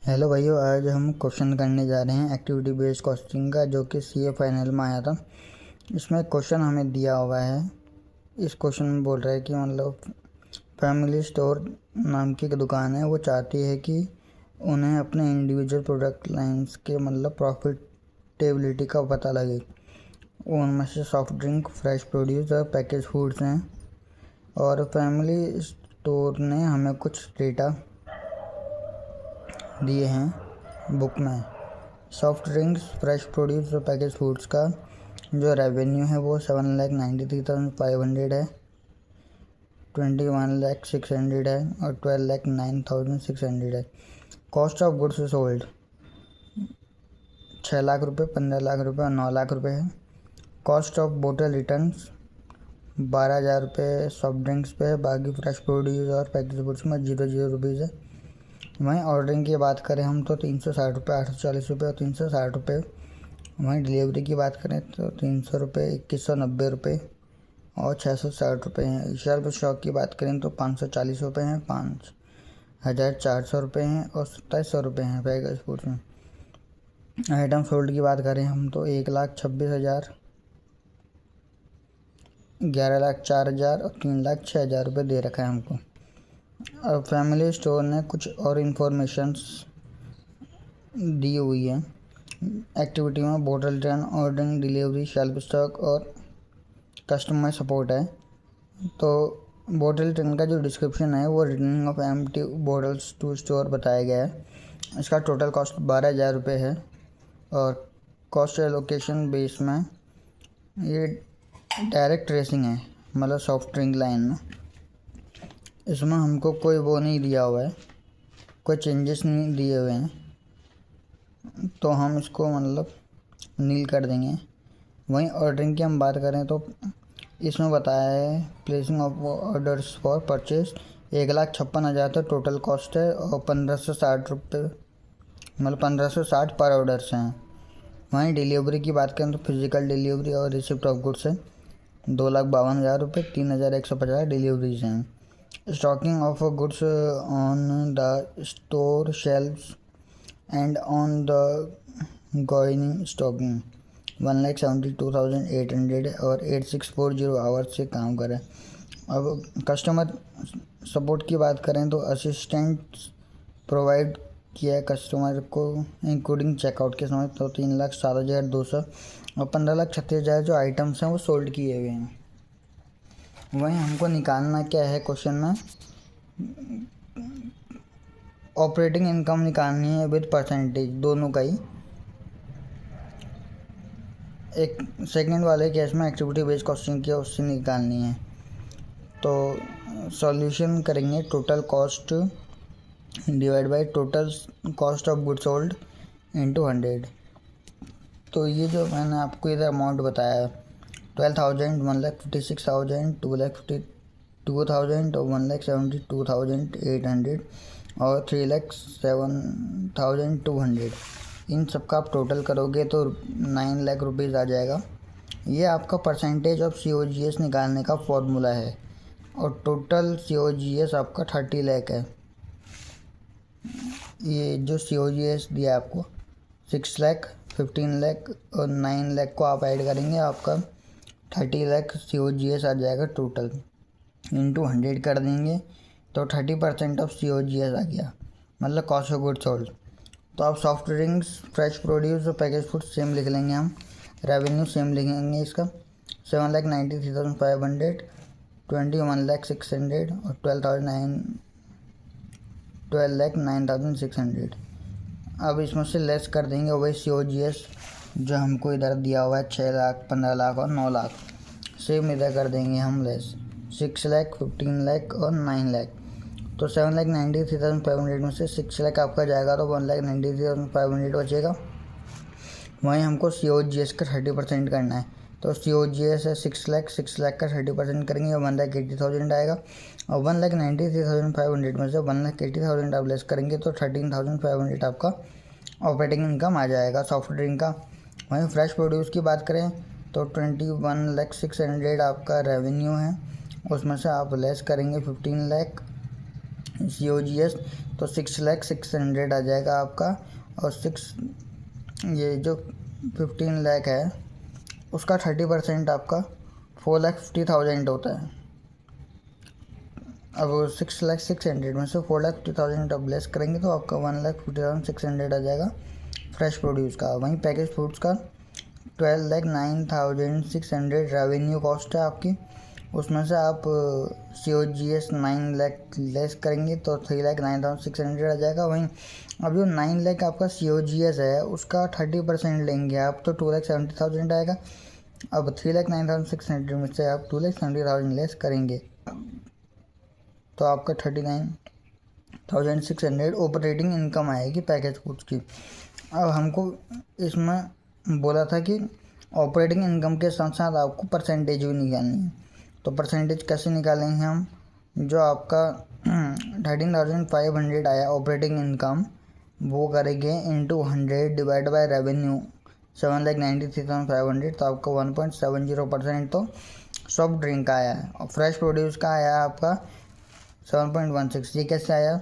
Hello भाइयों, आज हम क्वेश्चन करने जा रहे हैं एक्टिविटी बेस्ड कॉस्टिंग का, जो कि सीए फाइनल में आया था। इसमें क्वेश्चन हमें दिया हुआ है। इस क्वेश्चन में बोल रहा है कि फैमिली स्टोर नाम की एक दुकान है, वो चाहती है कि उन्हें अपने इंडिविजुअल प्रोडक्ट लाइंस के प्रॉफिटेबिलिटी का पता लगे। उनमें से सॉफ्ट ड्रिंक, फ्रेश प्रोड्यूस और पैकेज फूड्स हैं। और फैमिली स्टोर ने हमें कुछ डेटा दिए हैं बुक में। सॉफ्ट ड्रिंक्स, फ्रेश प्रोड्यूस और पैकेज फूड्स का जो रेवेन्यू है वो 7,93,500 है, 21,06,000 है और 12,09,600 है। Cost of goods sold 6 lakh रुपये, 15 लाख रुपये और 9 लाख रुपये है। कॉस्ट ऑफ बोतल रिटर्न्स 12,000 रुपये सॉफ्ट ड्रिंक्स पे है, बाकी फ्रेश प्रोड्यूस और पैकेज फूड्स में 0 रुपीज़ है। वहीं ऑर्डरिंग की बात करें हम तो 360 रुपये, 840 रुपये और 360 रुपये। वहीं डिलीवरी की बात करें तो 300 रुपये, 2190 रुपये और 660 रुपये हैं। शेल्फ स्टॉक की बात करें तो 540 रुपये हैं, 5,400 रुपये हैं और 2700 रुपये हैं पैकेज फूड्स में। आइटम सोल्ड की बात करें हम तो 1,26,000, 11,04,000 और 3,06,000 रुपये दे रखा है हमको। अब फैमिली स्टोर ने कुछ और इन्फॉर्मेशंस दी हुई है एक्टिविटी में। बोतल return, ordering, delivery, shelf stock और कस्टमर सपोर्ट है। तो बोतल रिटर्न का जो डिस्क्रिप्शन है वो returning of empty bottles to store बताया गया है। इसका टोटल कॉस्ट 12,000 रुपये है और कॉस्ट एलोकेशन बेस में ये डायरेक्ट ट्रेसिंग है, मतलब सॉफ्ट ड्रिंक लाइन में। इसमें हमको कोई वो नहीं दिया हुआ है, कोई चेंजेस नहीं दिए हुए हैं, तो हम इसको नील कर देंगे। वहीं ऑर्डरिंग की हम बात करें तो इसमें बताया है placing of orders for purchase 1,56,000 तो टोटल कॉस्ट है और 1,560 रुपये, 1,560 पर ऑर्डर्स हैं। वहीं डिलीवरी की बात करें तो फिजिकल डिलीवरी और रिसिप्ट ऑफ गुड्स है 2,52,000 रुपये, 3,150 डिलीवरीज हैं। Stocking of goods on the store shelves and on the going stocking 1,72,800 और 8640 आवर्स से काम करें। अब कस्टमर सपोर्ट की बात करें तो असिस्टेंट प्रोवाइड किया है कस्टमर को इंक्लूडिंग चेकआउट के समय, तो 3,07,200 और 15,36,000 जो आइटम्स हैं वो सोल्ड किए हुए हैं। वहीं हमको निकालना क्या है क्वेश्चन में, ऑपरेटिंग इनकम निकालनी है विद परसेंटेज, दोनों का ही। एक सेकंड वाले केस में एक्टिविटी बेस्ड कॉस्टिंग की उससे निकालनी है। तो सॉल्यूशन करेंगे total cost divide by total cost of good sold into 100। तो ये जो मैंने आपको इधर अमाउंट बताया 12,000, 1,56,000, 2,52,000 और 1,72,800 और 3,07,200, इन सब का आप टोटल करोगे तो 9 लाख रुपीज़ आ जाएगा। ये आपका परसेंटेज ऑफ COGS निकालने का फॉर्मूला है और टोटल COGS आपका 30 लाख है। ये जो COGS दिया आपको 6 लाख, 15 लाख और 9 लाख को आप ऐड करेंगे, आपका 30 लाख COGS आ जाएगा टोटल। इंटू 100 कर देंगे तो 30% ऑफ COGS आ गया, मतलब कॉस्ट ऑफ गुड सोल्ड। तो आप सॉफ्ट ड्रिंक्स, फ्रेश प्रोड्यूस और पैकेज फूड सेम लिख लेंगे, हम रेवेन्यू सेम लिखेंगे इसका 7,93,500, 21,06,000 और 12,09,600। अब इसमें से लेस कर देंगे वही COGS जो हमको इधर दिया हुआ है 6 लाख, 15 लाख और 9 लाख, सेम इधर कर देंगे हम लेस 6 लाख, 15 लाख और 9 लाख। तो 7,93,500 में से 6 लाख आपका जाएगा तो 1,93,500 बचेगा। वहीं हमको COGS का 30% करना है, तो COGS है 6 लाख, 6 लाख का 30% करेंगे 1,80,000 आएगा और 1,93,500 में से 1,80,000 आप लेस करेंगे तो 13,500 आपका ऑपरेटिंग इनकम आ जाएगा सॉफ्ट ड्रिंक का। वहीं फ्रेश प्रोड्यूस की बात करें तो 21,06,000 आपका रेवेन्यू है, उसमें से आप लेस करेंगे 15 लाख COGS, तो 6,06,100 आ जाएगा आपका। और ये जो 15 लाख है उसका 30% आपका 4,50,000 होता है। अब 6,06,100 में से 4,50,000 अब लेस करेंगे तो आपका 1,50,600 आ जाएगा फ्रेश प्रोड्यूस का। वहीं पैकेज फूड्स का 12,09,600 रेवेन्यू कॉस्ट है आपकी। उसमें से आप COGS 9 लाख लेस करेंगे तो 3,09,600 आ जाएगा। वहीं अब जो 9 लाख आपका COGS है उसका 30% लेंगे आप तो 2,70,000 आएगा। अब 3,09,600 में से आप 2,70,000 लेस करेंगे तो आपका 39,600 ऑपरेटिंग इनकम आएगी पैकेज फूड्स की। अब हमको इसमें बोला था कि ऑपरेटिंग इनकम के साथ साथ आपको परसेंटेज भी निकालनी है। तो परसेंटेज कैसे निकालेंगे हम, जो आपका 13,500 आया ऑपरेटिंग इनकम वो करेंगे इंटू 100 डिवाइड बाय रेवेन्यू 7,93,500 तो आपका 1.70% तो सॉफ्ट ड्रिंक का आया है। और फ्रेश प्रोड्यूस का आया आपका 7.16। ये कैसे आया,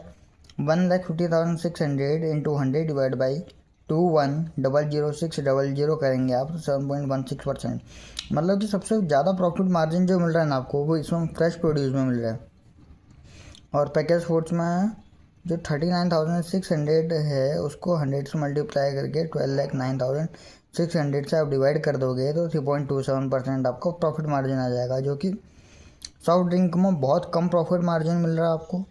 1,50,600 इंटू 100 डिवाइड बाई 21,006,000 करेंगे आप तो 7.16%। मतलब कि सबसे ज़्यादा प्रॉफिट मार्जिन जो मिल रहा है ना आपको वो इसमें फ्रेश प्रोड्यूस में मिल रहा है। और पैकेज फूड्स में जो 39,600 है उसको 100 से मल्टीप्लाई करके 12,09,600 से आप डिवाइड कर दोगे तो 3.27% आपको प्रॉफिट मार्जिन आ जाएगा, जो कि सॉफ्ट ड्रिंक में बहुत कम प्रॉफिट मार्जिन मिल रहा है आपको।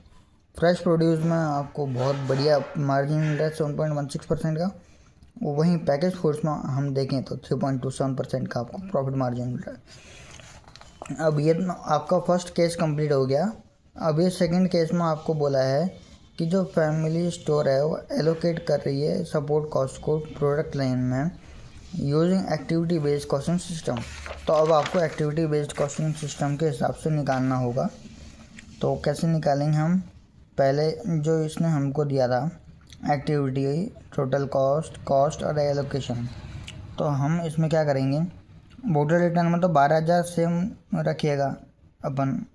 फ्रेश प्रोड्यूस में आपको बहुत बढ़िया मार्जिन मिल रहा है 7.16% का। वहीं पैकेज फूड्स में हम देखें तो 3.27% का आपको प्रॉफिट मार्जिन मिल रहा है। अब ये आपका फर्स्ट केस कंप्लीट हो गया। अब ये सेकंड केस में आपको बोला है कि जो फैमिली स्टोर है वो एलोकेट कर रही है सपोर्ट कॉस्ट को प्रोडक्ट लाइन में using activity based costing system. तो अब आपको एक्टिविटी बेस्ड कॉस्टिंग सिस्टम के हिसाब से निकालना होगा। तो कैसे निकालेंगे हम, पहले जो इसने हमको दिया था एक्टिविटी टोटल कॉस्ट और एलोकेशन, तो हम इसमें क्या करेंगे, बोतल रिटर्न में तो 12,000 सेम रखिएगा अपन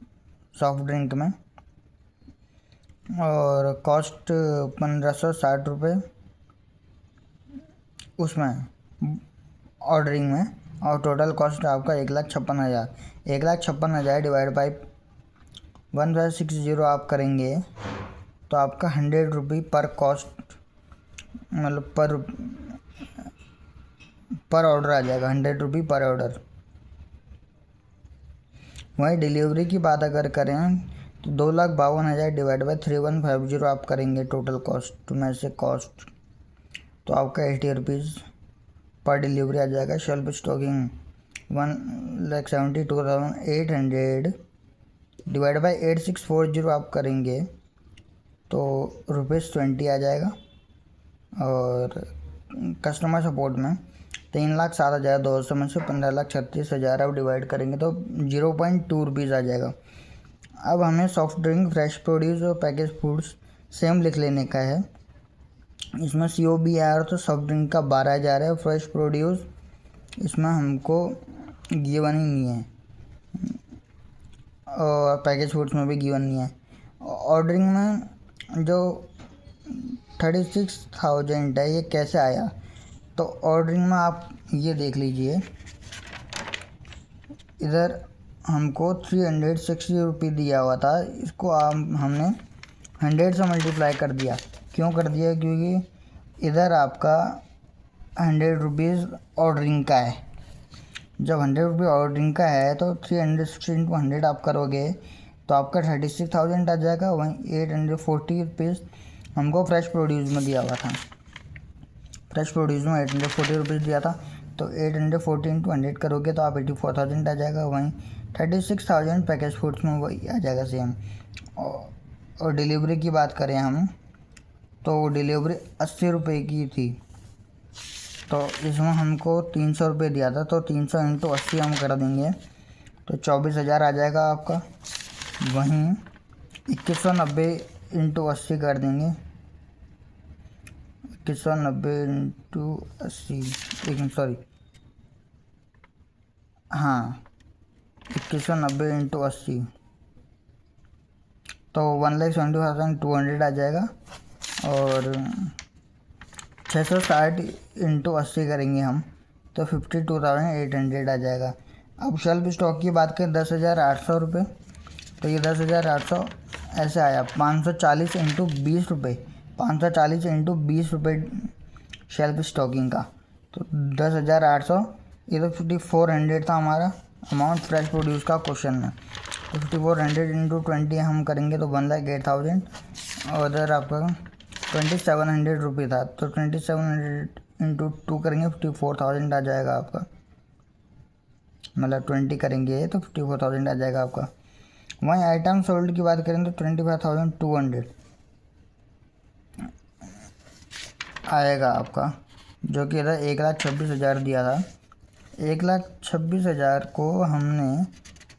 सॉफ्ट ड्रिंक में, और कॉस्ट 1,560 रुपये उसमें ऑर्डरिंग में, और टोटल कॉस्ट आपका 1,56,000 1,56,000 डिवाइड बाई 1,60 आप करेंगे तो आपका 100 रुपये पर कॉस्ट मतलब पर ऑर्डर आ जाएगा, 100 रुपये पर ऑर्डर। वहीं डिलीवरी की बात अगर करें तो 2,52,000 डिवाइड बाई 3,150 आप करेंगे टोटल कॉस्ट में से कॉस्ट, तो आपका 80 रुपीज़ पर डिलीवरी आ जाएगा। शेल्फ स्टॉकिंग 1,72,800 डिवाइड बाई 8,640 आप करेंगे तो ₹20 आ जाएगा। और कस्टमर सपोर्ट में 3,07,200 में से 15,36,000 आप डिवाइड करेंगे तो 0.2 रुपीज़ आ जाएगा। अब हमें सॉफ्ट ड्रिंक, फ्रेश प्रोड्यूस और पैकेज फूड्स सेम लिख लेने का है। इसमें COBR तो सॉफ्ट ड्रिंक का 12,000 है, फ्रेश प्रोड्यूस इसमें हमको गिवन ही नहीं है, और पैकेज फूड्स में भी गिवन नहीं है। ऑर्डरिंग में जो 36,000 है ये कैसे आया, तो ऑर्डरिंग में आप ये देख लीजिए, इधर हमको 360 रुपये दिया हुआ था, इसको हमने 100 से मल्टीप्लाई कर दिया। क्यों कर दिया, क्योंकि इधर आपका 100 रुपीज़ ऑर्डरिंग का है। जब 100 रुपये ऑर्डरिंग का है तो 360 इंटू 100 आप करोगे तो आपका 36,000 आ जाएगा। वहीं 840 रुपीज़ हमको फ्रेश प्रोड्यूस में दिया हुआ था, फ्रेश प्रोड्यूस में 840 रुपीज़ दिया था, तो 840 इंटू 100 करोगे तो आप 84,000 आ जाएगा। वहीं 36,000 पैकेज फूड्स में वही आ जाएगा सेम। और डिलीवरी की बात करें हम तो डिलीवरी 80 रुपये की थी, तो इसमें हमको 300 रुपये दिया था, तो 300 इंटू 80 हम कर देंगे तो 24,000 आ जाएगा आपका। वहीं 2190 इंटू 80 कर देंगे, 2190 इंटू 80 सॉरी हाँ 2190 इंटू 80 तो 1,70,200 आ जाएगा। और 660 इंटू 80 करेंगे हम तो 52,800 आ जाएगा। अब शेल्फ स्टॉक की बात करें 10,800 रुपये, तो ये 10,800 ऐसे आया 540 इंटू 20 रुपये, 540 इंटू 20 रुपये शेल्फ स्टॉकिंग का, तो 10,800। ये तो 5,400 था हमारा अमाउंट फ्रेश प्रोड्यूस का क्वेश्चन में। तो 5,400 इंटू 20 हम करेंगे तो 1,08,000, और उधर आपका 2,700 रुपये था, तो 2,700 इंटू 2 करेंगे 54,000 आ जाएगा आपका, मतलब 20 करेंगे तो 54,000 आ जाएगा आपका। वहीं आइटम सोल्ड की बात करें तो 25,200 आएगा आपका, जो कि इधर 1,26,000 दिया था। 1,26,000 को हमने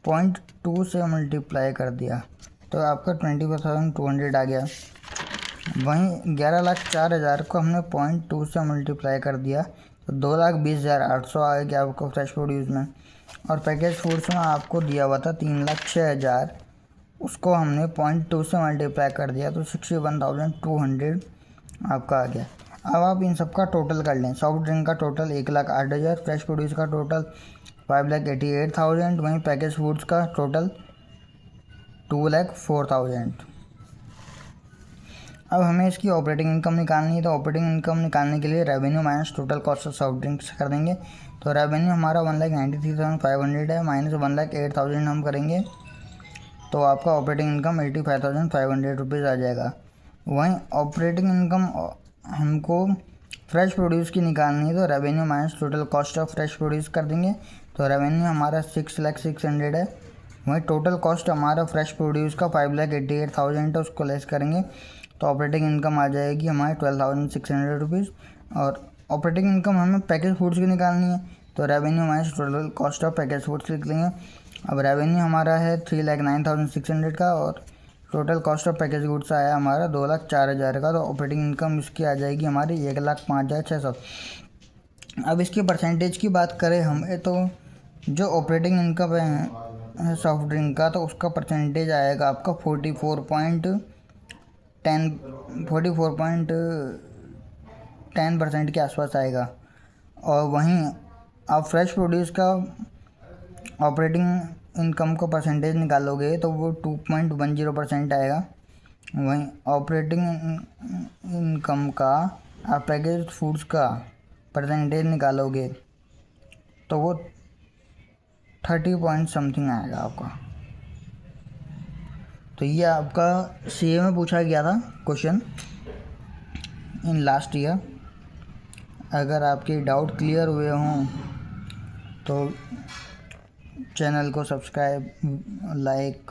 0.2 से मल्टीप्लाई कर दिया तो आपका 25,200 आ गया। वहीं 11,04,000 को हमने 0.2 से मल्टीप्लाई कर दिया तो 2,20,800 आ गया आपको फ्रेश प्रोड्यूस में। और पैकेज फूड्स में आपको दिया हुआ था 3,06,000, उसको हमने 0.2 से मल्टीप्लाई कर दिया तो 61,200 आपका आ गया। अब आप इन सब का टोटल कर लें। सॉफ्ट ड्रिंक का टोटल 1,08,000, फ्रेश प्रोड्यूस का टोटल 5,88,000, वहीं पैकेज फूड्स का टोटल 2,04,000। अब हमें इसकी ऑपरेटिंग इनकम निकालनी है, तो ऑपरेटिंग इनकम निकालने के लिए revenue minus total cost of soft drinks कर देंगे। तो रेवेन्यू हमारा 1,93,500 है, माइनस 1,08,000 हम करेंगे तो आपका ऑपरेटिंग इनकम 85,500 रुपीज़ आ जाएगा। वहीं ऑपरेटिंग इनकम हमको फ्रेश प्रोड्यूस की निकालनी है, तो revenue minus total cost of fresh produce कर देंगे। तो रेवेन्यू हमारा 6,06,000 है, वहीं टोटल कॉस्ट हमारा फ्रेश प्रोड्यूस का 5,88,000 है, उसको लेस करेंगे तो ऑपरेटिंग इनकम आ जाएगी हमारी 12,600 रुपीज़। और ऑपरेटिंग इनकम हमें पैकेज फूड्स की निकालनी है, तो revenue minus total cost of package foods लिख लेंगे। अब रेवेन्यू हमारा है 3,09,600 का, और total cost of package goods आया हमारा 2,04,000 का, तो ऑपरेटिंग इनकम इसकी आ जाएगी हमारी 1,05,600। अब इसकी परसेंटेज की बात करें हम तो जो ऑपरेटिंग इनकम है सॉफ्ट ड्रिंक का, तो उसका परसेंटेज आएगा आपका 44.10% के आसपास आएगा। और वहीं आप फ्रेश प्रोड्यूस का ऑपरेटिंग इनकम का परसेंटेज निकालोगे तो वो 2.10% आएगा। वहीं ऑपरेटिंग इनकम का आप पैकेज फूड्स का परसेंटेज निकालोगे तो वो 30 पॉइंट समथिंग आएगा आपका। तो ये आपका सीए में पूछा गया था क्वेश्चन इन लास्ट ईयर। अगर आपके डाउट क्लियर हुए हों तो चैनल को सब्सक्राइब, लाइक,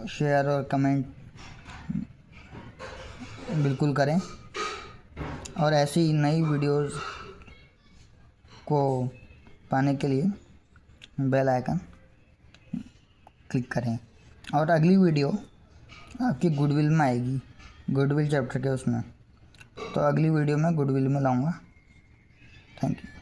शेयर और कमेंट बिल्कुल करें, और ऐसी नई वीडियोस को पाने के लिए बेल आइकन क्लिक करें। और अगली वीडियो आपकी गुडविल में आएगी, गुडविल चैप्टर के उसमें, तो अगली वीडियो में गुडविल में लाऊंगा। Thank you.